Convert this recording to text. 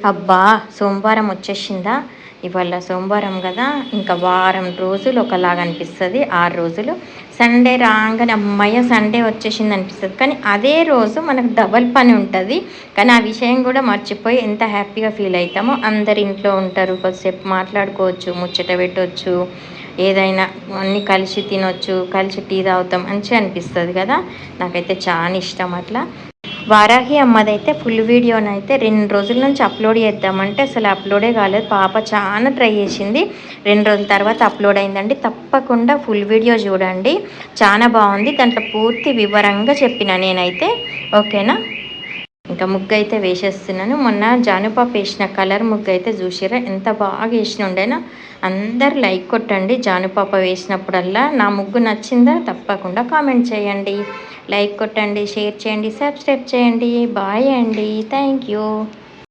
అబ్బా! సోమవారం వచ్చేసిందా? ఇవాళ సోమవారం గదా! ఇంకా వారం రోజులు ఒకలాగా అనిపిస్తది. 6 రోజులు. సండే రాంగానే హమ్మయ్య! సండే వచ్చేసిందనిపిస్తది. కానీ అదే రోజు మనకు డబల్ పని ఉంటది. కానీ ఆ విషయం గూడా మర్చిపోయి ఎంత హ్యాపీగా ఫీల్ అయితామో. అందరు ఇంట్లో ఉంటారు. కొద్దిసేపు మాట్లాడుకోవచ్చు, ముచ్చట పెట్టొచ్చు. ఏదైనా అన్నీ కలిసి తినొచ్చు, కలిసి టీ తాగుతాం. మంచిగా అనిపిస్తది గదా! నాకైతే చానా ఇష్టం అట్లా. వారాహి అమ్మదైతే ఫుల్ వీడియోనైతే 2 రోజుల నుంచి అప్లోడ్ చేద్దామంటే అసలు అప్లోడే కాలేదు. పాప చాలా ట్రై చేసింది. 2 రోజుల తర్వాత అప్లోడ్ అయిందండి. తప్పకుండా ఫుల్ వీడియో చూడండి. చాలా బాగుంది. దాంట్లో పూర్తి వివరంగా చెప్పిన నేనైతే. ఓకేనా? ఇంకా ముగ్గు అయితే వేసేస్తున్నాను. మొన్న జానుపాప వేసిన కలర్ ముగ్గు అయితే చూసిర్రా ఎంత బాగా వేసిన ఉండేనా. అందరు లైక్ కొట్టండి. జానుపాప వేసినప్పుడల్లా నా ముగ్గు నచ్చిందా తప్పకుండా కామెంట్ చేయండి. లైక్ కొట్టండి, షేర్ చేయండి, సబ్స్క్రైబ్ చేయండి. బాయ్ అండి. Thank you.